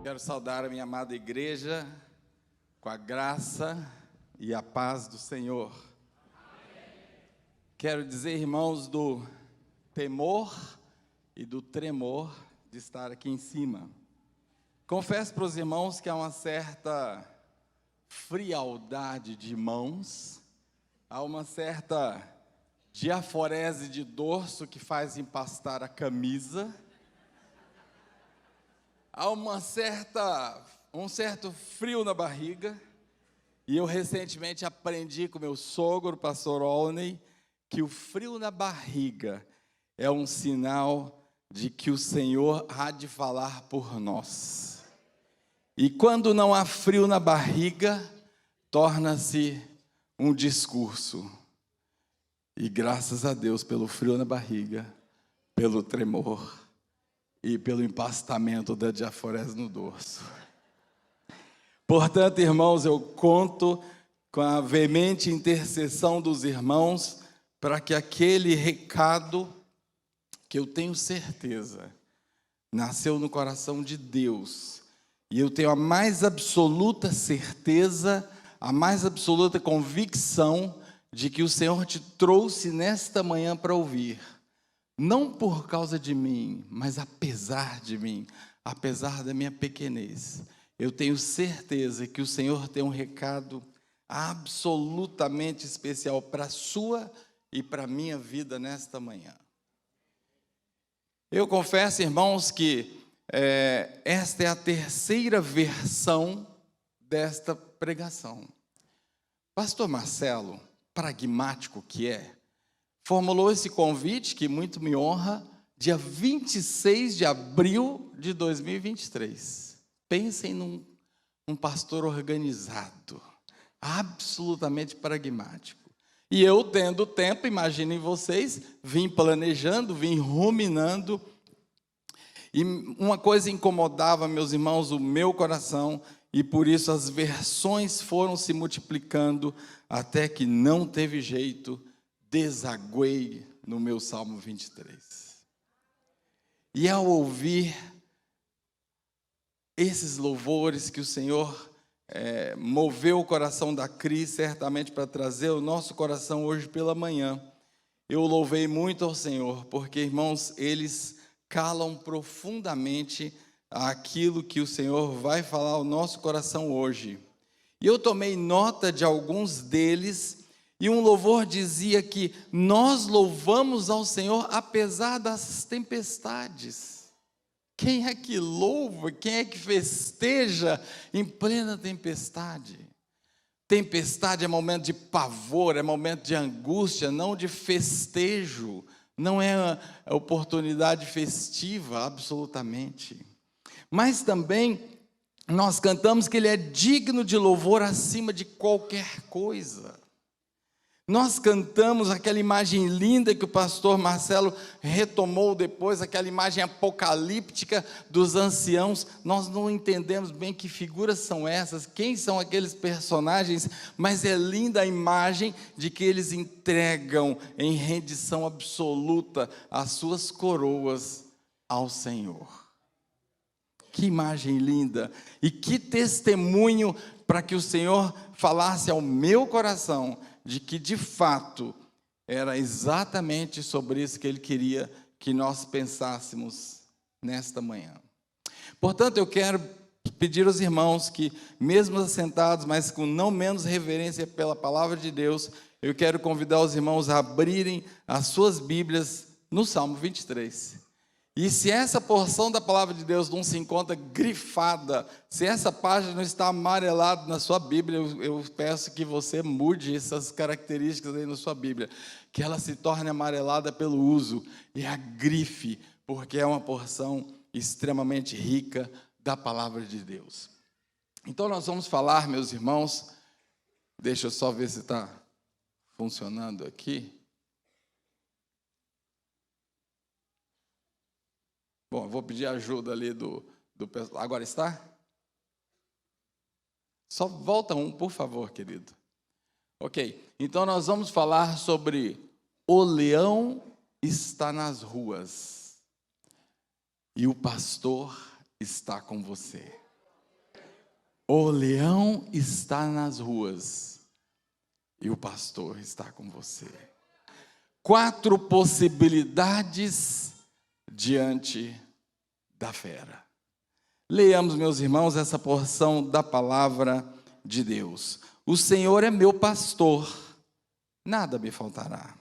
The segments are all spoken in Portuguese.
Quero saudar a minha amada igreja com a graça e a paz do Senhor. Quero dizer, irmãos, do temor e do tremor de estar aqui em cima. Confesso para os irmãos que há uma certa frialdade de mãos, há uma certa diaforese de dorso que faz empastar a camisa, há um certo frio na barriga, e eu recentemente aprendi com meu sogro, o pastor Olney, que o frio na barriga é um sinal de que o Senhor há de falar por nós. E quando não há frio na barriga, torna-se um discurso. E graças a Deus pelo frio na barriga, pelo tremor e pelo empastamento da diaforese no dorso. Portanto, irmãos, eu conto com a veemente intercessão dos irmãos para que aquele recado que eu tenho certeza nasceu no coração de Deus, e eu tenho a mais absoluta certeza, a mais absoluta convicção de que o Senhor te trouxe nesta manhã para ouvir. Não por causa de mim, mas apesar de mim, apesar da minha pequenez. Eu tenho certeza que o Senhor tem um recado absolutamente especial para a sua e para a minha vida nesta manhã. Eu confesso, irmãos, que esta é a terceira versão desta pregação. Pastor Marcelo, pragmático que é, formulou esse convite, que muito me honra, dia 26 de abril de 2023. Pensem num pastor organizado, absolutamente pragmático. E eu, tendo tempo, imaginem vocês, vim planejando, vim ruminando, e uma coisa incomodava, meus irmãos, o meu coração, e por isso as versões foram se multiplicando, até que não teve jeito, desaguei no meu Salmo 23. E ao ouvir esses louvores que o Senhor moveu o coração da Cris, certamente para trazer o nosso coração hoje pela manhã, eu louvei muito ao Senhor, porque, irmãos, eles calam profundamente aquilo que o Senhor vai falar ao nosso coração hoje. E eu tomei nota de alguns deles, e um louvor dizia que nós louvamos ao Senhor apesar das tempestades. Quem é que louva, quem é que festeja em plena tempestade? Tempestade é momento de pavor, é momento de angústia, não de festejo. Não é oportunidade festiva, absolutamente. Mas também nós cantamos que Ele é digno de louvor acima de qualquer coisa. Nós cantamos aquela imagem linda que o pastor Marcelo retomou depois, aquela imagem apocalíptica dos anciãos. Nós não entendemos bem que figuras são essas, quem são aqueles personagens, mas é linda a imagem de que eles entregam em rendição absoluta as suas coroas ao Senhor. Que imagem linda! E que testemunho para que o Senhor falasse ao meu coração de que, de fato, era exatamente sobre isso que Ele queria que nós pensássemos nesta manhã. Portanto, eu quero pedir aos irmãos que, mesmo assentados, mas com não menos reverência pela palavra de Deus, eu quero convidar os irmãos a abrirem as suas Bíblias no Salmo 23. E se essa porção da palavra de Deus não se encontra grifada, se essa página não está amarelada na sua Bíblia, eu peço que você mude essas características aí na sua Bíblia, que ela se torne amarelada pelo uso, e a grife, porque é uma porção extremamente rica da palavra de Deus. Então nós vamos falar, meus irmãos, deixa eu só ver se está funcionando aqui. Bom, eu vou pedir ajuda ali do pessoal. Agora está? Só volta um, por favor, querido. Ok, então nós vamos falar sobre o leão está nas ruas e o pastor está com você. O leão está nas ruas e o pastor está com você. 4 possibilidades diante da fera. Leiamos, meus irmãos, essa porção da palavra de Deus. O Senhor é meu pastor, nada me faltará.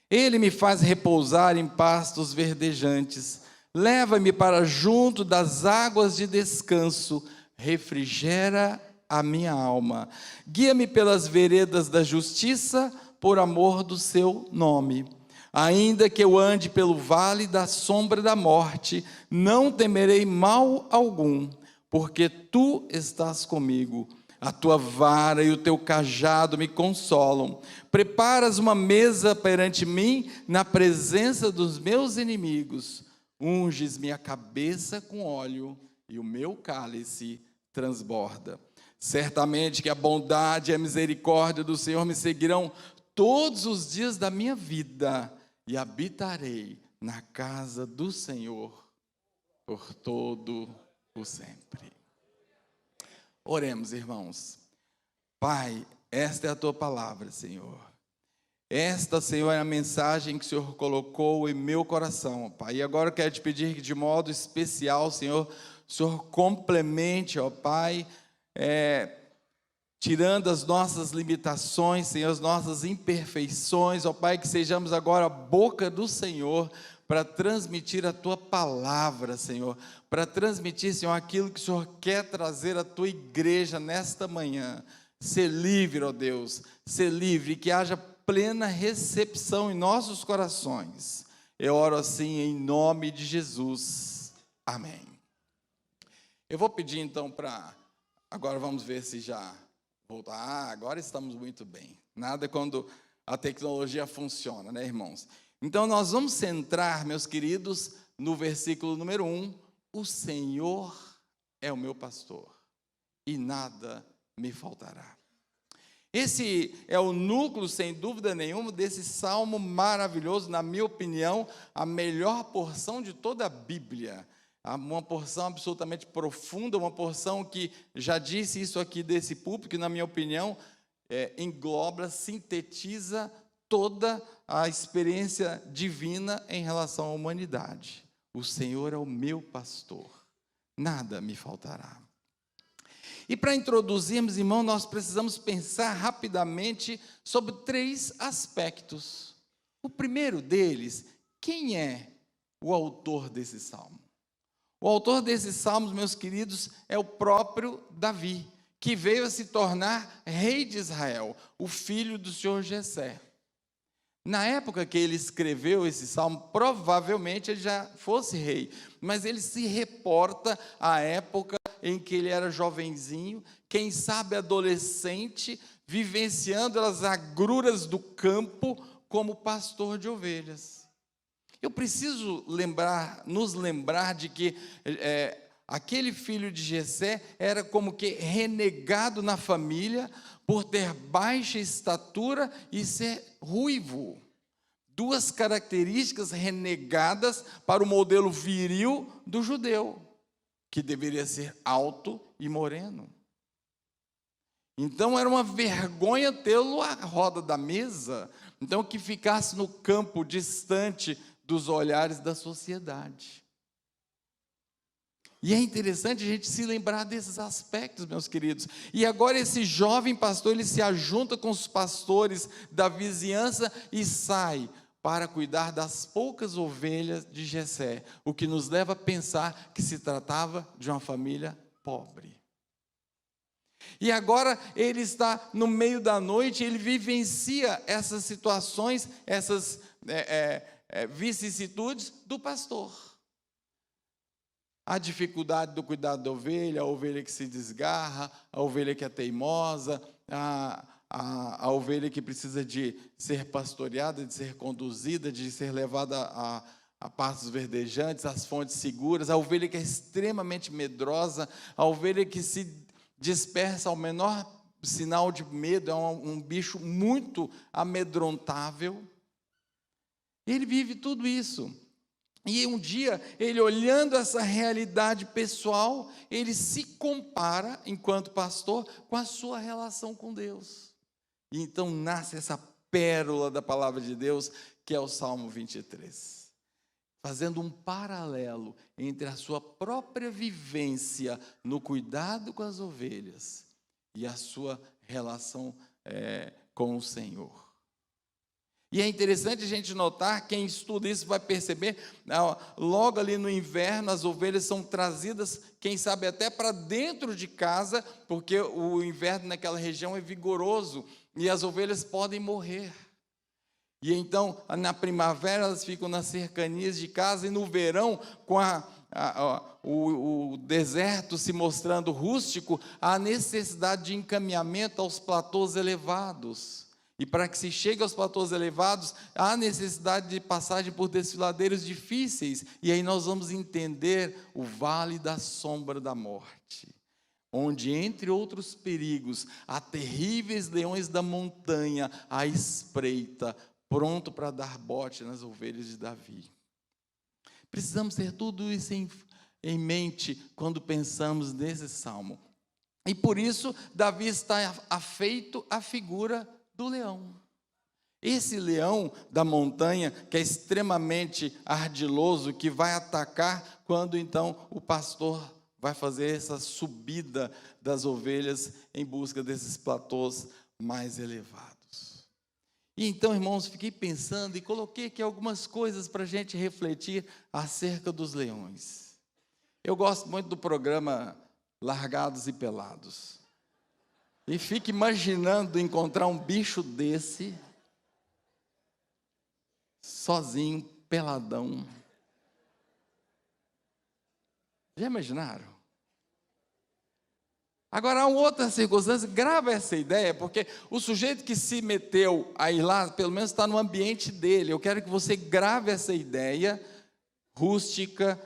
Ele me faz repousar em pastos verdejantes, leva-me para junto das águas de descanso, refrigera a minha alma. Guia-me pelas veredas da justiça, por amor do seu nome. Ainda que eu ande pelo vale da sombra da morte, não temerei mal algum, porque tu estás comigo. A tua vara e o teu cajado me consolam. Preparas uma mesa perante mim na presença dos meus inimigos. Unges minha cabeça com óleo e o meu cálice transborda. Certamente que a bondade e a misericórdia do Senhor me seguirão todos os dias da minha vida, e habitarei na casa do Senhor por todo o sempre. Oremos, irmãos. Pai, esta é a tua palavra, Senhor. Esta, Senhor, é a mensagem que o Senhor colocou em meu coração, Pai. E agora eu quero te pedir que de modo especial, Senhor, o Senhor complemente, ó Pai, tirando as nossas limitações, Senhor, as nossas imperfeições, ó Pai, que sejamos agora a boca do Senhor para transmitir a tua palavra, Senhor, para transmitir, Senhor, aquilo que o Senhor quer trazer à tua igreja nesta manhã. Ser livre, ó Deus, ser livre, que haja plena recepção em nossos corações. Eu oro assim em nome de Jesus. Amém. Eu vou pedir então para... Agora vamos ver se já... voltar. Agora estamos muito bem. Nada quando a tecnologia funciona, né, irmãos? Então, nós vamos centrar, meus queridos, no versículo número 1. O Senhor é o meu pastor, e nada me faltará. Esse é o núcleo, sem dúvida nenhuma, desse salmo maravilhoso, na minha opinião, a melhor porção de toda a Bíblia. Uma porção absolutamente profunda, uma porção que, já disse isso aqui desse púlpito, que na minha opinião, engloba, sintetiza toda a experiência divina em relação à humanidade. O Senhor é o meu pastor, nada me faltará. E para introduzirmos, irmão, nós precisamos pensar rapidamente sobre 3 aspectos. O primeiro deles, quem é o autor desse salmo? O autor desses salmos, meus queridos, é o próprio Davi, que veio a se tornar rei de Israel, o filho do senhor Jessé. Na época que ele escreveu esse salmo, provavelmente ele já fosse rei, mas ele se reporta à época em que ele era jovenzinho, quem sabe adolescente, vivenciando as agruras do campo como pastor de ovelhas. Eu preciso nos lembrar de que aquele filho de Jessé era como que renegado na família por ter baixa estatura e ser ruivo. 2 características renegadas para o modelo viril do judeu, que deveria ser alto e moreno. Então era uma vergonha tê-lo à roda da mesa, então que ficasse no campo distante dos olhares da sociedade. E é interessante a gente se lembrar desses aspectos, meus queridos. E agora esse jovem pastor, ele se ajunta com os pastores da vizinhança e sai para cuidar das poucas ovelhas de Jessé, o que nos leva a pensar que se tratava de uma família pobre. E agora ele está no meio da noite, ele vivencia essas situações, essas vicissitudes do pastor. A dificuldade do cuidado da ovelha, a ovelha que se desgarra, a ovelha que é teimosa, a ovelha que precisa de ser pastoreada, de ser conduzida, de ser levada a pastos verdejantes, às fontes seguras, a ovelha que é extremamente medrosa, a ovelha que se dispersa ao menor sinal de medo, é um bicho muito amedrontável. Ele vive tudo isso. E um dia, ele olhando essa realidade pessoal, ele se compara, enquanto pastor, com a sua relação com Deus. E então nasce essa pérola da palavra de Deus, que é o Salmo 23. Fazendo um paralelo entre a sua própria vivência no cuidado com as ovelhas e a sua relação com o Senhor. E é interessante a gente notar, quem estuda isso vai perceber, logo ali no inverno, as ovelhas são trazidas, quem sabe até para dentro de casa, porque o inverno naquela região é vigoroso, e as ovelhas podem morrer. E então, na primavera, elas ficam nas cercanias de casa, e no verão, com o deserto se mostrando rústico, há necessidade de encaminhamento aos platôs elevados. E para que se chegue aos platôs elevados, há necessidade de passagem por desfiladeiros difíceis. E aí nós vamos entender o vale da sombra da morte, onde, entre outros perigos, há terríveis leões da montanha à espreita, pronto para dar bote nas ovelhas de Davi. Precisamos ter tudo isso em mente quando pensamos nesse salmo. E por isso, Davi está afeito à figura do leão. Esse leão da montanha, que é extremamente ardiloso, que vai atacar quando então o pastor vai fazer essa subida das ovelhas em busca desses platôs mais elevados. E então, irmãos, fiquei pensando e coloquei aqui algumas coisas para a gente refletir acerca dos leões. Eu gosto muito do programa Largados e Pelados. E fico imaginando encontrar um bicho desse, sozinho, peladão. Já imaginaram? Agora, há uma outra circunstância, grava essa ideia, porque o sujeito que se meteu a ir lá, pelo menos está no ambiente dele. Eu quero que você grave essa ideia rústica,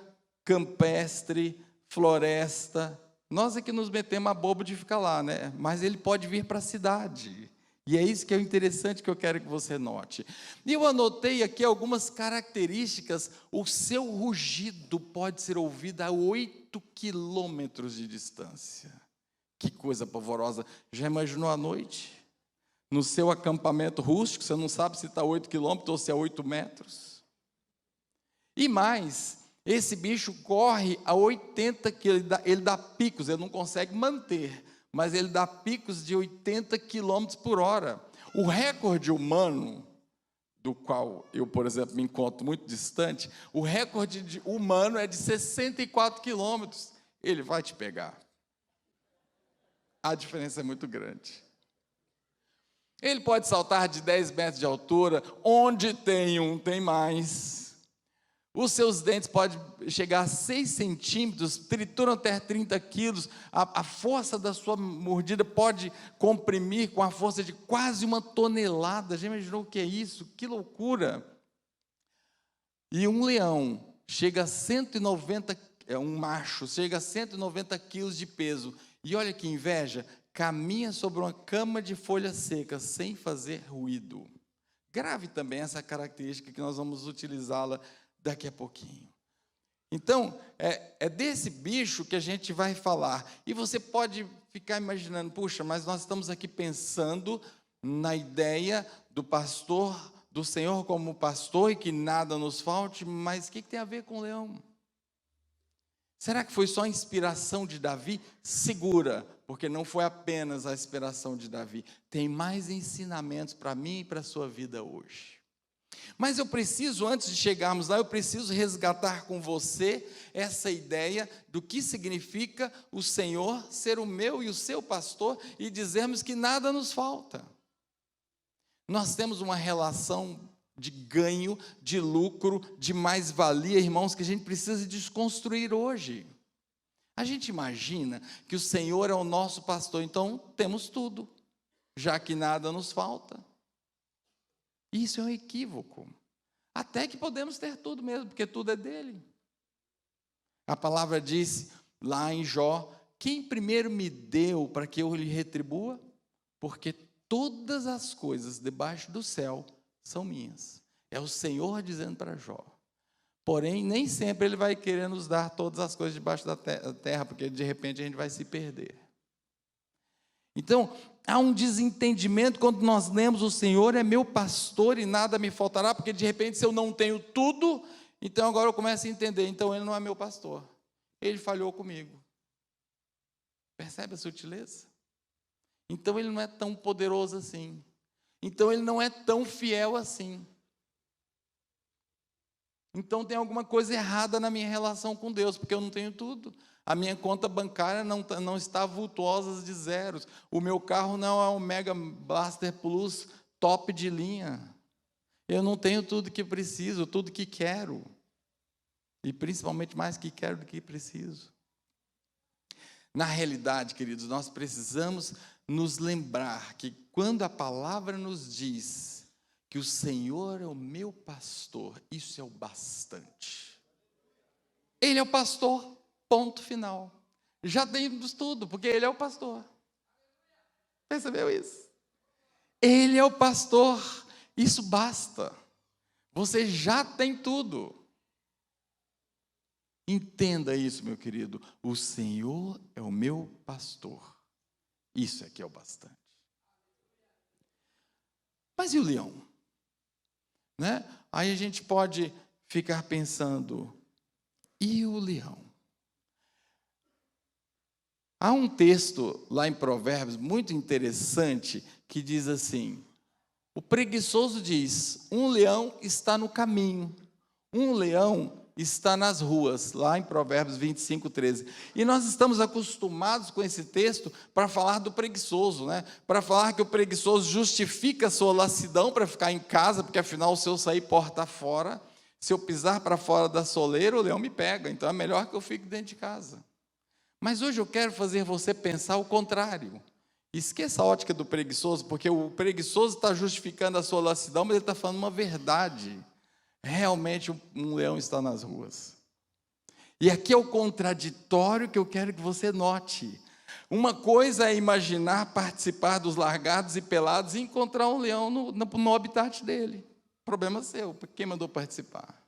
campestre, floresta. Nós é que nos metemos a bobo de ficar lá, né? Mas ele pode vir para a cidade. E é isso que é o interessante que eu quero que você note. E eu anotei aqui algumas características. O seu rugido pode ser ouvido a 8 quilômetros de distância. Que coisa pavorosa. Já imaginou à noite? No seu acampamento rústico, você não sabe se está a 8 quilômetros ou se é 8 metros. E mais, esse bicho corre a 80 quilômetros, ele dá picos, ele não consegue manter, mas ele dá picos de 80 quilômetros por hora. O recorde humano, do qual eu, por exemplo, me encontro muito distante, o recorde humano é de 64 quilômetros. Ele vai te pegar. A diferença é muito grande. Ele pode saltar de 10 metros de altura, onde tem um, tem mais. Os seus dentes podem chegar a 6 centímetros, trituram até 30 quilos. A força da sua mordida pode comprimir com a força de quase 1 tonelada. Já imaginou o que é isso? Que loucura! E um leão chega a 190, um macho, chega a 190 quilos de peso. E olha que inveja, caminha sobre uma cama de folhas secas, sem fazer ruído. Grave também essa característica que nós vamos utilizá-la daqui a pouquinho. Então, é desse bicho que a gente vai falar. E você pode ficar imaginando, puxa, mas nós estamos aqui pensando na ideia do pastor, do Senhor como pastor, e que nada nos falte, mas o que tem a ver com o leão? Será que foi só a inspiração de Davi? Segura, porque não foi apenas a inspiração de Davi. Tem mais ensinamentos para mim e para a sua vida hoje. Mas eu preciso, antes de chegarmos lá, eu preciso resgatar com você essa ideia do que significa o Senhor ser o meu e o seu pastor e dizermos que nada nos falta. Nós temos uma relação de ganho, de lucro, de mais-valia, irmãos, que a gente precisa desconstruir hoje. A gente imagina que o Senhor é o nosso pastor, então temos tudo, já que nada nos falta. Isso é um equívoco. Até que podemos ter tudo mesmo, porque tudo é dele. A palavra diz lá em Jó: quem primeiro me deu para que eu lhe retribua? Porque todas as coisas debaixo do céu são minhas. É o Senhor dizendo para Jó. Porém, nem sempre Ele vai querer nos dar todas as coisas debaixo da terra, porque de repente a gente vai se perder. Então, há um desentendimento quando nós lemos: o Senhor é meu pastor e nada me faltará, porque de repente, se eu não tenho tudo, então agora eu começo a entender: então Ele não é meu pastor, Ele falhou comigo. Percebe a sutileza? Então Ele não é tão poderoso assim, então Ele não é tão fiel assim. Então tem alguma coisa errada na minha relação com Deus, porque eu não tenho tudo. A minha conta bancária não está vultuosa de zeros. O meu carro não é um Mega Blaster Plus top de linha. Eu não tenho tudo que preciso, tudo que quero. E principalmente mais que quero do que preciso. Na realidade, queridos, nós precisamos nos lembrar que quando a palavra nos diz que o Senhor é o meu pastor, isso é o bastante. Ele é o pastor, ponto final. Já temos tudo, porque Ele é o pastor. Percebeu isso? Ele é o pastor, isso basta. Você já tem tudo. Entenda isso, meu querido. O Senhor é o meu pastor. Isso aqui é o bastante. Mas e o leão? Né? Aí a gente pode ficar pensando: e o leão? Há um texto lá em Provérbios muito interessante que diz assim: o preguiçoso diz, um leão está no caminho, um leão está nas ruas, lá em Provérbios 25:13. E nós estamos acostumados com esse texto para falar do preguiçoso, né? Para falar que o preguiçoso justifica a sua lassidão para ficar em casa, porque afinal, se eu sair porta fora, se eu pisar para fora da soleira, o leão me pega, então é melhor que eu fique dentro de casa. Mas hoje eu quero fazer você pensar o contrário. Esqueça a ótica do preguiçoso, porque o preguiçoso está justificando a sua lassidão, mas ele está falando uma verdade. Realmente um leão está nas ruas. E aqui é o contraditório que eu quero que você note. Uma coisa é imaginar participar dos largados e pelados e encontrar um leão no habitat dele. Problema seu, quem mandou participar?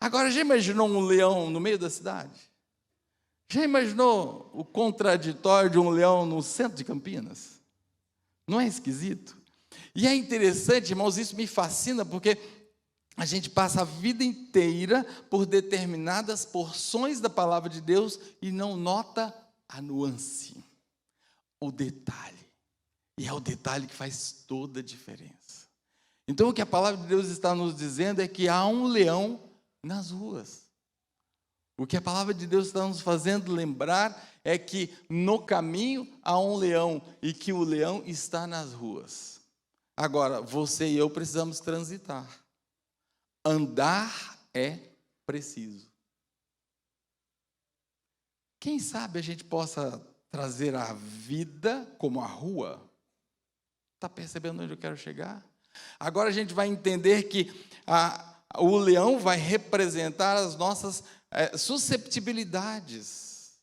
Agora, já imaginou um leão no meio da cidade? Já imaginou o contraditório de um leão no centro de Campinas? Não é esquisito? E é interessante, irmãos, isso me fascina, porque a gente passa a vida inteira por determinadas porções da palavra de Deus e não nota a nuance, o detalhe. E é o detalhe que faz toda a diferença. Então, o que a palavra de Deus está nos dizendo é que há um leão nas ruas. O que a palavra de Deus está nos fazendo lembrar é que no caminho há um leão e que o leão está nas ruas. Agora, você e eu precisamos transitar. Andar é preciso. Quem sabe a gente possa trazer a vida como a rua? Está percebendo onde eu quero chegar? Agora a gente vai entender que o leão vai representar as nossas susceptibilidades.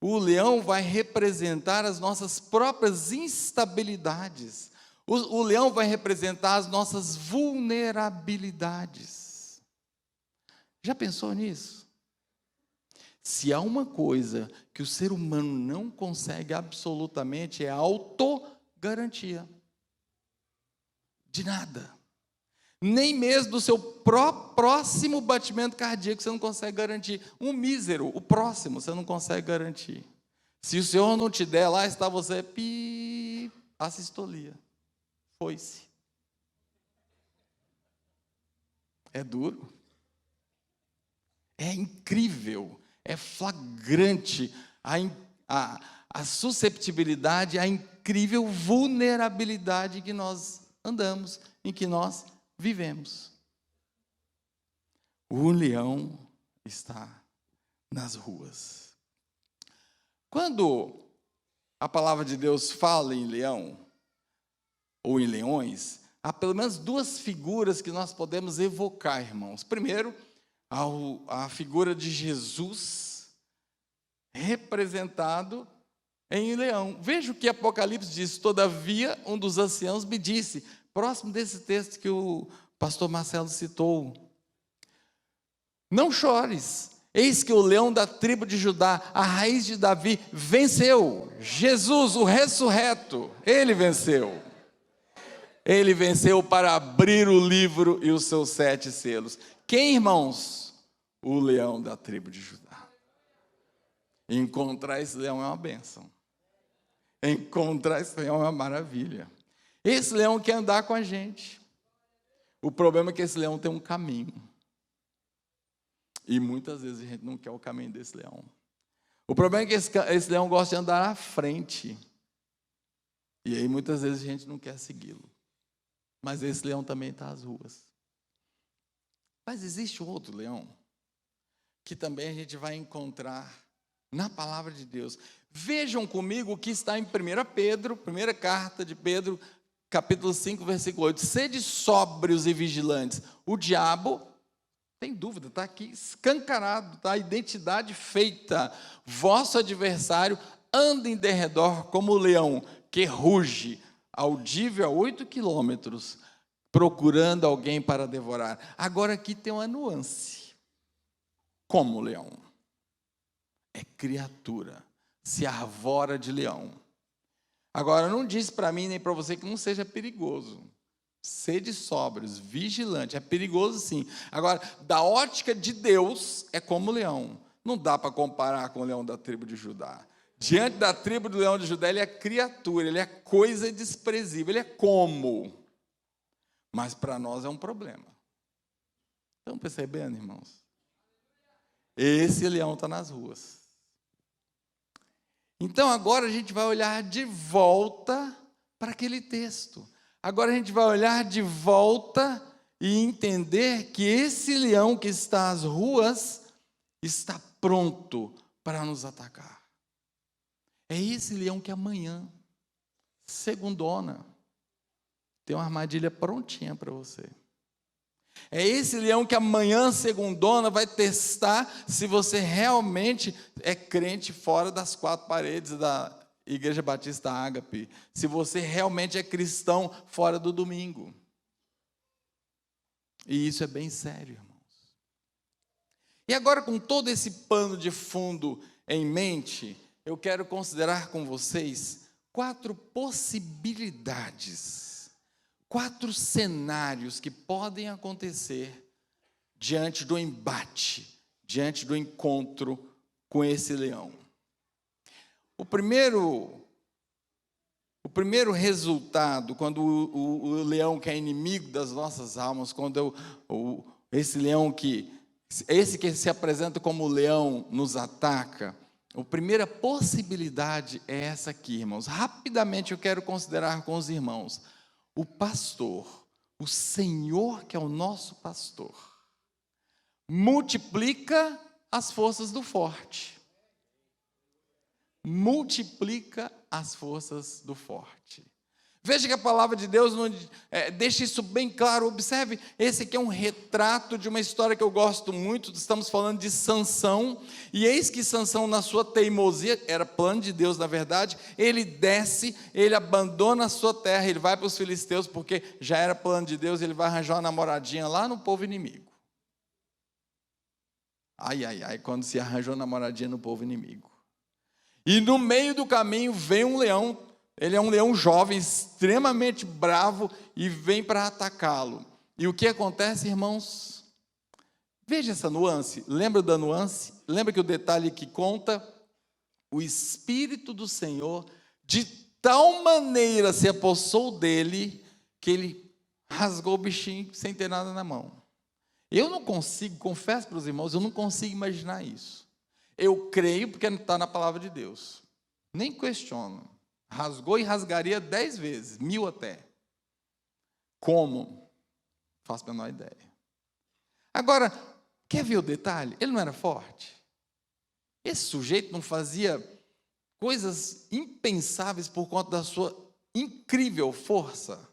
O leão vai representar as nossas próprias instabilidades. O leão vai representar as nossas vulnerabilidades. Já pensou nisso? Se há uma coisa que o ser humano não consegue absolutamente, é a autogarantia. De nada. Nem mesmo do seu próximo batimento cardíaco você não consegue garantir. Um mísero, o próximo, você não consegue garantir. Se o Senhor não te der, lá está você, assistolia. Foi-se. É duro. É incrível. É flagrante a susceptibilidade, a incrível vulnerabilidade que nós andamos, em que nós vivemos. O leão está nas ruas. Quando a palavra de Deus fala em leão, ou em leões, há pelo menos duas figuras que nós podemos evocar, irmãos. Primeiro, a figura de Jesus, representado em leão. Veja o que Apocalipse diz: todavia, um dos anciãos me disse, próximo desse texto que o pastor Marcelo citou. Não chores, eis que o leão da tribo de Judá, a raiz de Davi, venceu. Jesus, o ressurreto, ele venceu. Ele venceu para abrir o livro e os seus 7 selos. Quem, irmãos? O leão da tribo de Judá. Encontrar esse leão é uma bênção. Encontrar esse leão é uma maravilha. Esse leão quer andar com a gente. O problema é que esse leão tem um caminho. E muitas vezes a gente não quer o caminho desse leão. O problema é que esse leão gosta de andar à frente. E aí muitas vezes a gente não quer segui-lo. Mas esse leão também está às ruas. Mas existe outro leão que também a gente vai encontrar na palavra de Deus. Vejam comigo o que está em 1 Pedro, primeira carta de Pedro, capítulo 5, versículo 8. Sede sóbrios e vigilantes. O diabo, tem dúvida, está aqui escancarado, está a identidade feita. Vosso adversário anda em derredor como o leão que ruge, audível a 8 quilômetros, procurando alguém para devorar. Agora aqui tem uma nuance. Como o leão? É criatura, se arvora de leão. Agora, não diz para mim nem para você que não seja perigoso. Sede sóbrios, vigilante, é perigoso sim. Agora, da ótica de Deus, é como o leão. Não dá para comparar com o leão da tribo de Judá. Diante da tribo do leão de Judá, ele é criatura, ele é coisa desprezível, ele é como. Mas para nós é um problema. Estão percebendo, irmãos? Esse leão está nas ruas. Então agora a gente vai olhar de volta para aquele texto. Agora a gente vai olhar de volta e entender que esse leão que está às ruas está pronto para nos atacar. É esse leão que amanhã, segundona, tem uma armadilha prontinha para você. É esse leão que amanhã, segundona, vai testar se você realmente é crente fora das 4 paredes da Igreja Batista Ágape. Se você realmente é cristão fora do domingo. E isso é bem sério, irmãos. E agora, com todo esse pano de fundo em mente, eu quero considerar com vocês 4 possibilidades, 4 cenários que podem acontecer diante do embate, diante do encontro com esse leão. O primeiro resultado, quando o leão que é inimigo das nossas almas, quando esse leão esse que se apresenta como leão nos ataca, a primeira possibilidade é essa aqui, irmãos. Rapidamente eu quero considerar com os irmãos. O pastor, o Senhor que é o nosso pastor, multiplica as forças do forte. Multiplica as forças do forte. Veja que a palavra de Deus deixa isso bem claro. Observe, esse aqui é um retrato de uma história que eu gosto muito. Estamos falando de Sansão. E eis que Sansão, na sua teimosia, era plano de Deus na verdade, ele desce, ele abandona a sua terra, ele vai para os filisteus, porque já era plano de Deus, ele vai arranjar uma namoradinha lá no povo inimigo. Ai, quando se arranjou uma namoradinha no povo inimigo. E no meio do caminho vem um leão. Ele é um leão jovem, extremamente bravo, e vem para atacá-lo. E o que acontece, irmãos? Veja essa nuance. Lembra da nuance? Lembra que o detalhe que conta? O Espírito do Senhor, de tal maneira se apossou dele, que ele rasgou o bichinho sem ter nada na mão. Eu não consigo, confesso para os irmãos, eu não consigo imaginar isso. Eu creio porque está na palavra de Deus. Nem questiono. Rasgou e rasgaria 10 vezes, 1000 até. Como? Faço a menor ideia. Agora, quer ver o detalhe? Ele não era forte. Esse sujeito não fazia coisas impensáveis por conta da sua incrível força.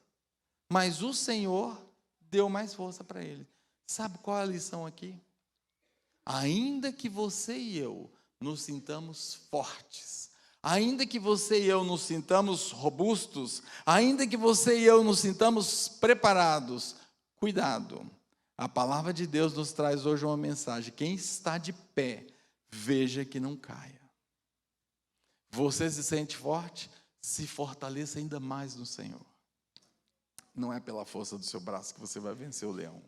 Mas o Senhor deu mais força para ele. Sabe qual é a lição aqui? Ainda que você e eu nos sintamos fortes, ainda que você e eu nos sintamos robustos, ainda que você e eu nos sintamos preparados, Cuidado, a palavra de Deus nos traz hoje uma mensagem: quem está de pé, veja que não caia. Você se sente forte? Se fortaleça ainda mais no Senhor. Não é pela força do seu braço que você vai vencer o leão.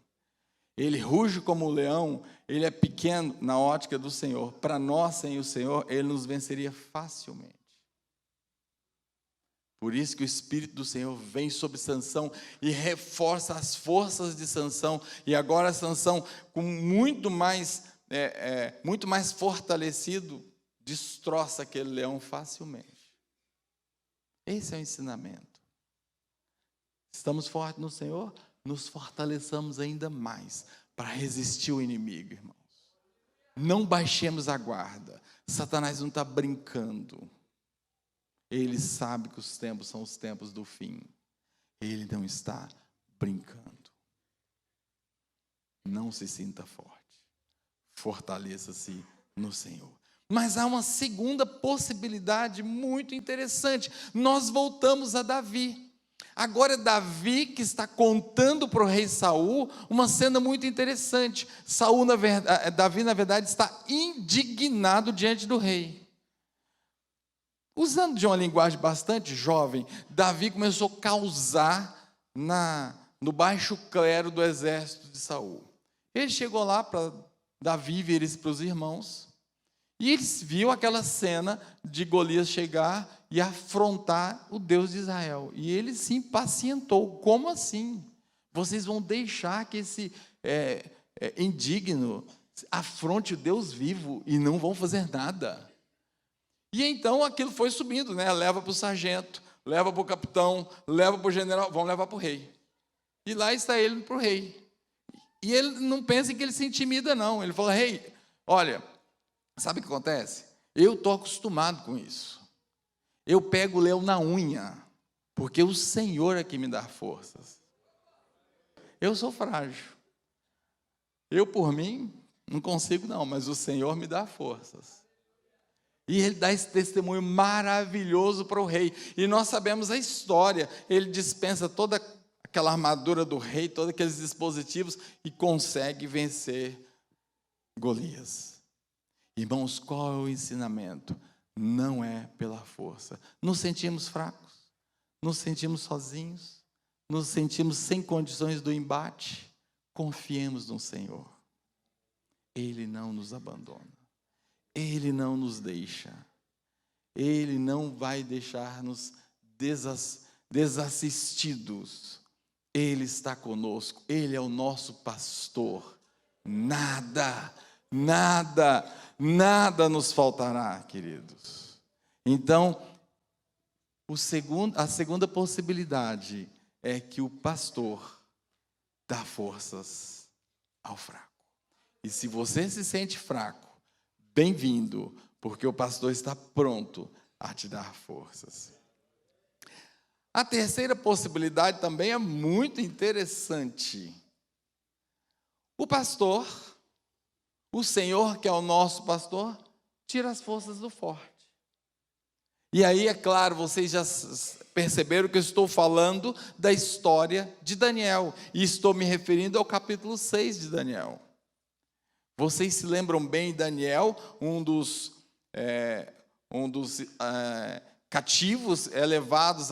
Ele ruge como o leão, ele é pequeno na ótica do Senhor. Para nós, sem o Senhor, ele nos venceria facilmente. Por isso que o Espírito do Senhor vem sobre Sansão e reforça as forças de Sansão. E agora Sansão, com muito mais fortalecido, destroça aquele leão facilmente. Esse é o ensinamento. Estamos fortes no Senhor, nos fortaleçamos ainda mais para resistir ao inimigo, irmãos. Não baixemos a guarda. Satanás não está brincando. Ele sabe que os tempos são os tempos do fim. Ele não está brincando. Não se sinta forte. Fortaleça-se no Senhor. Mas há uma segunda possibilidade muito interessante. Nós voltamos a Davi. Agora é Davi que está contando para o rei Saul uma cena muito interessante. Davi, na verdade, está indignado diante do rei. Usando de uma linguagem bastante jovem, Davi começou a causar no baixo clero do exército de Saul. Ele chegou lá para Davi vir isso para os irmãos, e eles viu aquela cena de Golias chegar e afrontar o Deus de Israel. E ele se impacientou. Como assim? Vocês vão deixar que esse indigno afronte o Deus vivo e não vão fazer nada? E então aquilo foi subindo, né? Leva para o sargento, leva para o capitão, leva para o general, vão levar para o rei. E lá está ele para o rei. E ele não pensa que ele se intimida, não. Ele fala: rei, olha, sabe o que acontece? Eu estou acostumado com isso. Eu pego o leão na unha, porque o Senhor é que me dá forças. Eu sou frágil. Eu, por mim, não consigo não, mas o Senhor me dá forças. E ele dá esse testemunho maravilhoso para o rei. E nós sabemos a história. Ele dispensa toda aquela armadura do rei, todos aqueles dispositivos, e consegue vencer Golias. Irmãos, qual é o ensinamento? Não é pela força. Nos sentimos fracos, nos sentimos sozinhos, nos sentimos sem condições do embate. Confiemos no Senhor. Ele não nos abandona. Ele não nos deixa. Ele não vai deixar-nos desassistidos. Ele está conosco. Ele é o nosso pastor. Nada nos faltará, queridos. Então, a segunda possibilidade é que o pastor dá forças ao fraco. E se você se sente fraco, bem-vindo, porque o pastor está pronto a te dar forças. A terceira possibilidade também é muito interessante. O pastor, o Senhor, que é o nosso pastor, tira as forças do forte. E aí, é claro, vocês já perceberam que eu estou falando da história de Daniel, e estou me referindo ao capítulo 6 de Daniel. Vocês se lembram bem, Daniel, um dos cativos elevados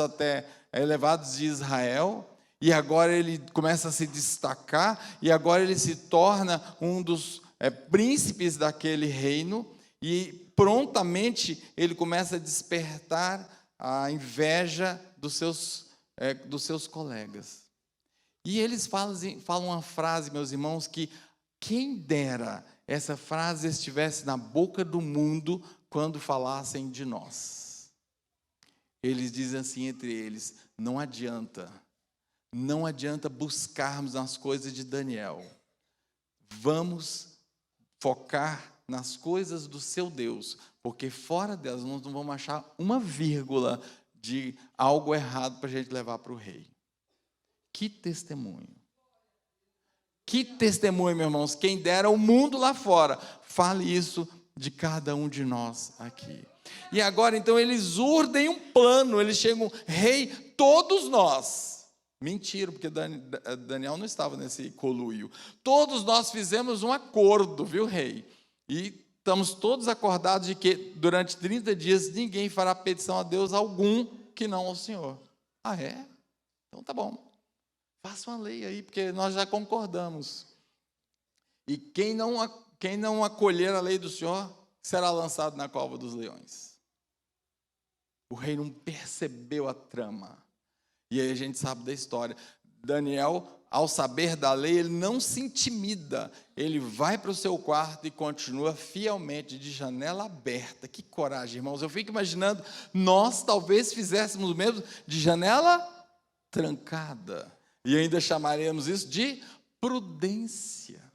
de Israel, e agora ele começa a se destacar, e agora ele se torna um dos príncipes daquele reino, e prontamente ele começa a despertar a inveja dos seus colegas. E eles falam uma frase, meus irmãos, que quem dera essa frase estivesse na boca do mundo quando falassem de nós. Eles dizem assim entre eles: não adianta buscarmos nas coisas de Daniel. Vamos focar nas coisas do seu Deus, porque fora delas nós não vamos achar uma vírgula de algo errado para a gente levar para o rei. Que testemunho! Que testemunho, meus irmãos. Quem dera o mundo lá fora fale isso de cada um de nós aqui. E agora, então, eles urdem um plano. Eles chegam: rei, todos nós Mentira, porque Daniel não estava nesse conluio. Todos nós fizemos um acordo, viu, rei? E estamos todos acordados de que durante 30 dias ninguém fará petição a Deus algum que não ao Senhor. Ah, é? Então tá bom. Faça uma lei aí, porque nós já concordamos. E quem não acolher a lei do Senhor será lançado na cova dos leões. O rei não percebeu a trama. E aí a gente sabe da história. Daniel, ao saber da lei, ele não se intimida. Ele vai para o seu quarto e continua fielmente de janela aberta. Que coragem, irmãos. Eu fico imaginando, nós talvez fizéssemos o mesmo de janela trancada. E ainda chamaremos isso de prudência.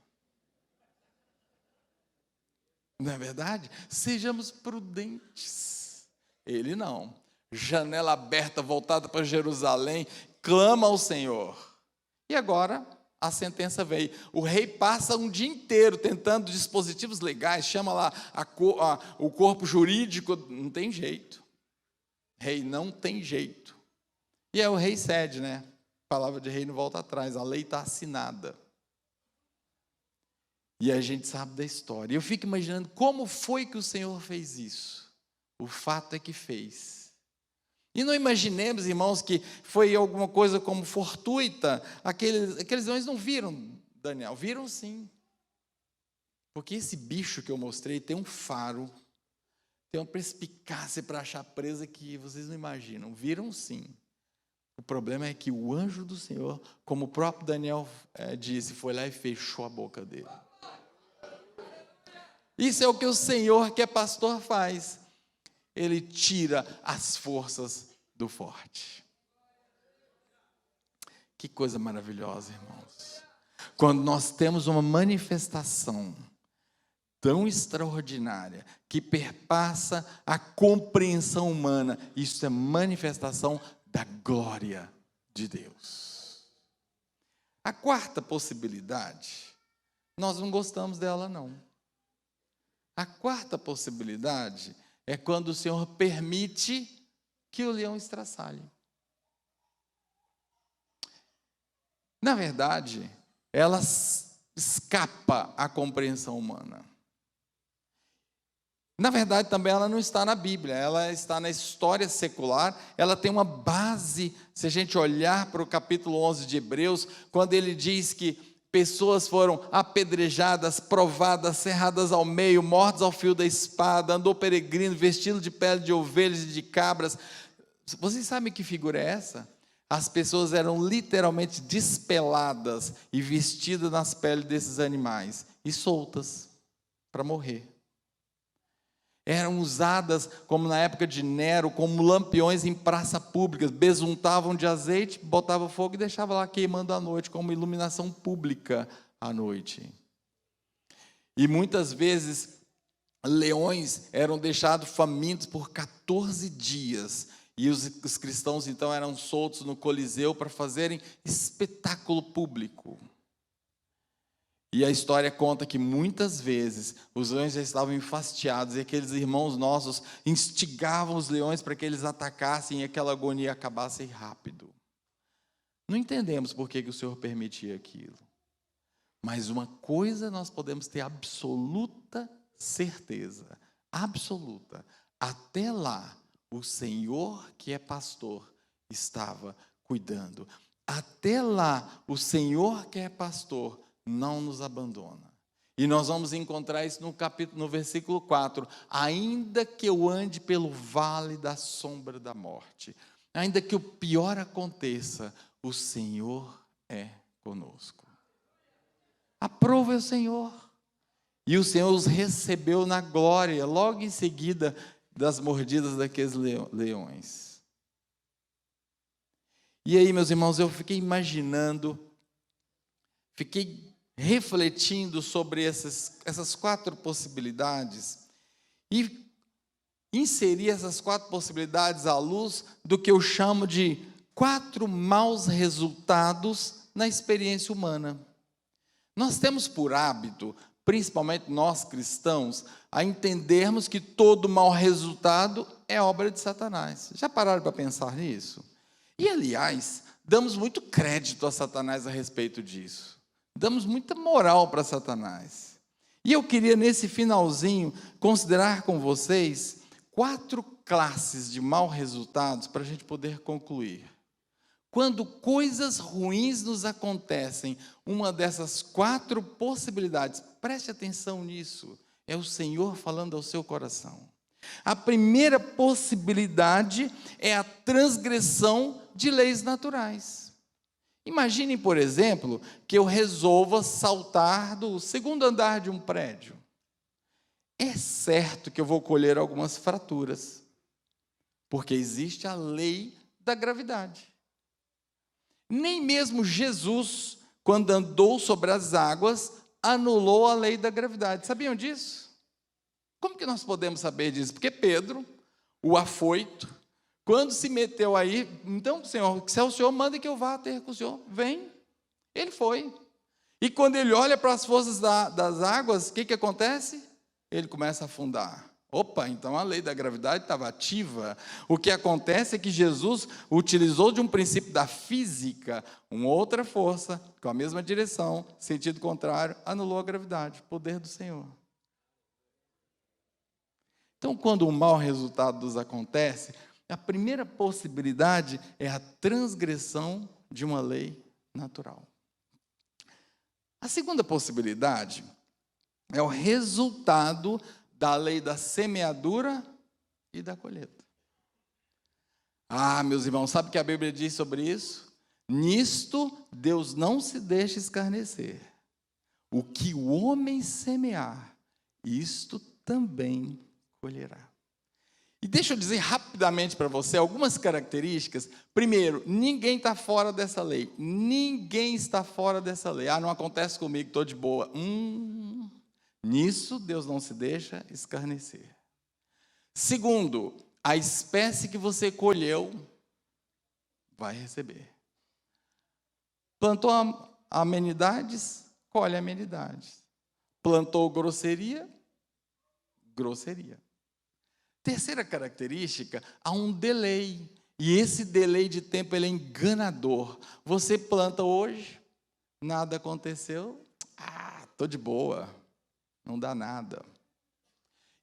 Não é verdade? Sejamos prudentes. Ele não. Janela aberta, voltada para Jerusalém, clama ao Senhor. E agora a sentença veio. O rei passa um dia inteiro tentando dispositivos legais, chama lá o corpo jurídico, não tem jeito. Rei não tem jeito. E aí o rei cede, né? A palavra de rei não volta atrás, a lei está assinada. E a gente sabe da história. Eu fico imaginando como foi que o Senhor fez isso. O fato é que fez. E não imaginemos, irmãos, que foi alguma coisa como fortuita. Aqueles leões não viram Daniel, viram sim. Porque esse bicho que eu mostrei tem um faro, tem uma perspicácia para achar presa que vocês não imaginam. Viram sim. O problema é que o anjo do Senhor, como o próprio Daniel disse, foi lá e fechou a boca dele. Isso é o que o Senhor, que é pastor, faz. Ele tira as forças do forte. Que coisa maravilhosa, irmãos. Quando nós temos uma manifestação tão extraordinária, que perpassa a compreensão humana, isso é manifestação da glória de Deus. A quarta possibilidade, nós não gostamos dela, não. A quarta possibilidade é quando o Senhor permite que o leão estraçalhe. Na verdade, ela escapa à compreensão humana. Na verdade, também ela não está na Bíblia, ela está na história secular, ela tem uma base, se a gente olhar para o capítulo 11 de Hebreus, quando ele diz que pessoas foram apedrejadas, provadas, serradas ao meio, mortos ao fio da espada, andou peregrino, vestido de pele de ovelhas e de cabras. Vocês sabem que figura é essa? As pessoas eram literalmente despeladas e vestidas nas peles desses animais e soltas para morrer. Eram usadas, como na época de Nero, como lampiões em praça pública, besuntavam de azeite, botavam fogo e deixavam lá queimando à noite, como iluminação pública à noite. E muitas vezes, leões eram deixados famintos por 14 dias, e os cristãos então eram soltos no Coliseu para fazerem espetáculo público. E a história conta que muitas vezes os leões já estavam enfastiados e aqueles irmãos nossos instigavam os leões para que eles atacassem e aquela agonia acabasse rápido. Não entendemos por que o Senhor permitia aquilo. Mas uma coisa nós podemos ter absoluta certeza, absoluta. Até lá, o Senhor que é pastor estava cuidando. Até lá, o Senhor que é pastor não nos abandona. E nós vamos encontrar isso no versículo 4. Ainda que eu ande pelo vale da sombra da morte, ainda que o pior aconteça, o Senhor é conosco. Aprova o Senhor. E o Senhor os recebeu na glória, logo em seguida das mordidas daqueles leões. E aí, meus irmãos, eu fiquei imaginando, fiquei refletindo sobre essas 4 possibilidades e inseri essas 4 possibilidades à luz do que eu chamo de 4 maus resultados na experiência humana. Nós temos por hábito, principalmente nós cristãos, a entendermos que todo mau resultado é obra de Satanás. Já pararam para pensar nisso? E, aliás, damos muito crédito a Satanás a respeito disso. Damos muita moral para Satanás. E eu queria, nesse finalzinho, considerar com vocês 4 classes de maus resultados para a gente poder concluir. Quando coisas ruins nos acontecem, uma dessas 4 possibilidades, preste atenção nisso, é o Senhor falando ao seu coração. A primeira possibilidade é a transgressão de leis naturais. Imaginem, por exemplo, que eu resolva saltar do 2º andar de um prédio. É certo que eu vou colher algumas fraturas, porque existe a lei da gravidade. Nem mesmo Jesus, quando andou sobre as águas, anulou a lei da gravidade. Sabiam disso? Como que nós podemos saber disso? Porque Pedro, o afoito, quando se meteu aí, então, Senhor, se é o Senhor, manda que eu vá ter com o Senhor. Vem. Ele foi. E quando ele olha para as forças das águas, o que acontece? Ele começa a afundar. Opa, então a lei da gravidade estava ativa. O que acontece é que Jesus utilizou de um princípio da física, uma outra força, com a mesma direção, sentido contrário, anulou a gravidade, poder do Senhor. Então, quando um mau resultado nos acontece, a primeira possibilidade é a transgressão de uma lei natural. A segunda possibilidade é o resultado da lei da semeadura e da colheita. Meus irmãos, sabe o que a Bíblia diz sobre isso? Nisto, Deus não se deixa escarnecer. O que o homem semear, isto também colherá. E deixa eu dizer rapidamente para você algumas características. Primeiro, ninguém está fora dessa lei. Ninguém está fora dessa lei. Não acontece comigo, estou de boa. Nisso, Deus não se deixa escarnecer. Segundo, a espécie que você colheu, vai receber. Plantou amenidades, colhe amenidades. Plantou grosseria, grosseria. Terceira característica, há um delay. E esse delay de tempo ele é enganador. Você planta hoje, nada aconteceu, estou de boa. Não dá nada.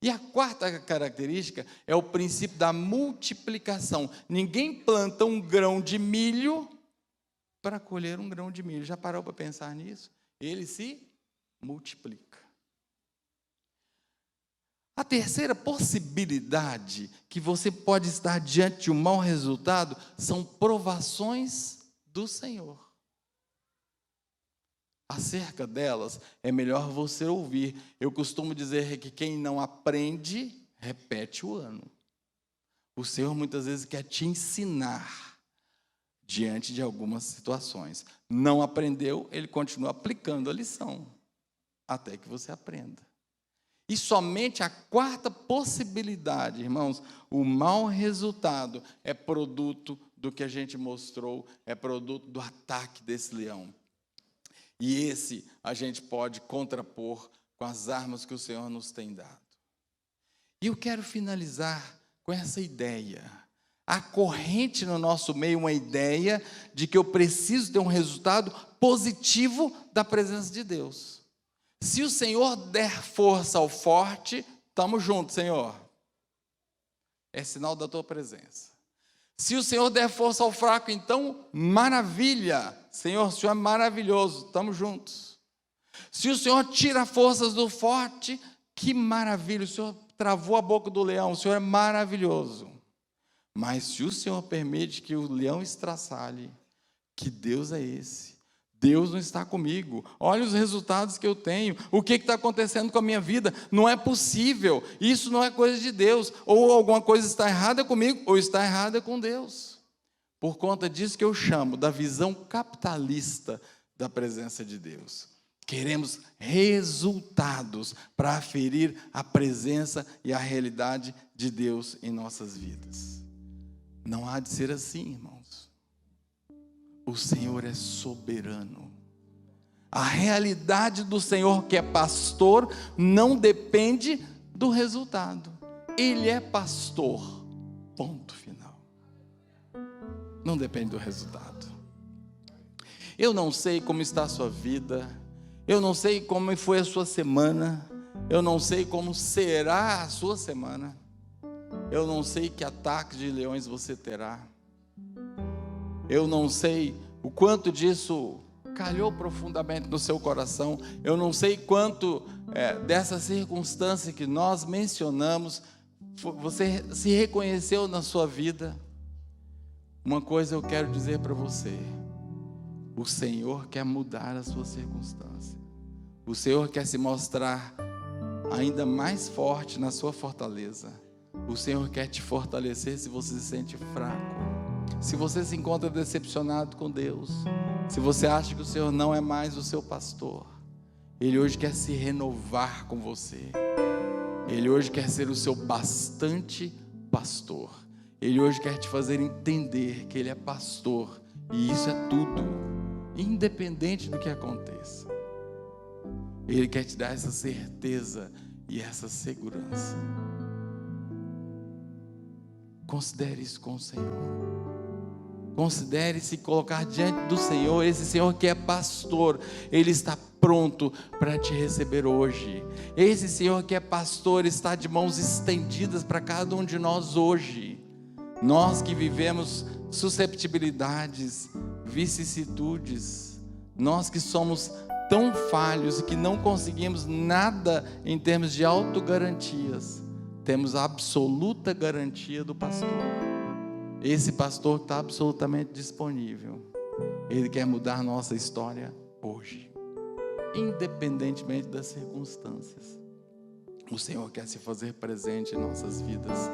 E a quarta característica é o princípio da multiplicação. Ninguém planta um grão de milho para colher um grão de milho. Já parou para pensar nisso? Ele se multiplica. A terceira possibilidade que você pode estar diante de um mau resultado são provações do Senhor. Acerca delas, é melhor você ouvir. Eu costumo dizer que quem não aprende, repete o ano. O Senhor muitas vezes quer te ensinar diante de algumas situações. Não aprendeu, Ele continua aplicando a lição, até que você aprenda. E somente a quarta possibilidade, irmãos, o mau resultado é produto do que a gente mostrou, é produto do ataque desse leão. E esse a gente pode contrapor com as armas que o Senhor nos tem dado. E eu quero finalizar com essa ideia. Há corrente no nosso meio uma ideia de que eu preciso ter um resultado positivo da presença de Deus. Se o Senhor der força ao forte, estamos juntos, Senhor. É sinal da tua presença. Se o Senhor der força ao fraco, então, maravilha. Senhor, o Senhor é maravilhoso, estamos juntos. Se o Senhor tira forças do forte, que maravilha. O Senhor travou a boca do leão, o Senhor é maravilhoso. Mas se o Senhor permite que o leão estraçalhe, que Deus é esse? Deus não está comigo. Olha os resultados que eu tenho. O que está acontecendo com a minha vida? Não é possível. Isso não é coisa de Deus. Ou alguma coisa está errada comigo, ou está errada com Deus. Por conta disso que eu chamo da visão capitalista da presença de Deus. Queremos resultados para aferir a presença e a realidade de Deus em nossas vidas. Não há de ser assim, irmãos. O Senhor é soberano. A realidade do Senhor, que é pastor, não depende do resultado. Ele é pastor. Ponto final. Não depende do resultado. Eu não sei como está a sua vida, eu não sei como foi a sua semana, eu não sei como será a sua semana, eu não sei que ataque de leões você terá, eu não sei o quanto disso calhou profundamente no seu coração, eu não sei quanto dessa circunstância que nós mencionamos, você se reconheceu na sua vida. Uma coisa eu quero dizer para você: o Senhor quer mudar a sua circunstância, o Senhor quer se mostrar ainda mais forte na sua fortaleza, o Senhor quer te fortalecer se você se sente fraco, se você se encontra decepcionado com Deus, se você acha que o Senhor não é mais o seu pastor. Ele hoje quer se renovar com você, Ele hoje quer ser o seu bastante pastor, Ele hoje quer te fazer entender que Ele é pastor, e isso é tudo, independente do que aconteça. Ele quer te dar essa certeza e essa segurança. Considere isso com o Senhor. Considere se colocar diante do Senhor. Esse Senhor que é pastor, Ele está pronto para te receber hoje. Esse Senhor que é pastor está de mãos estendidas para cada um de nós hoje. Nós que vivemos susceptibilidades, vicissitudes, nós que somos tão falhos e que não conseguimos nada em termos de autogarantias, temos a absoluta garantia do pastor. Esse pastor está absolutamente disponível. Ele quer mudar nossa história hoje, independentemente das circunstâncias. O Senhor quer se fazer presente em nossas vidas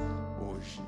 hoje.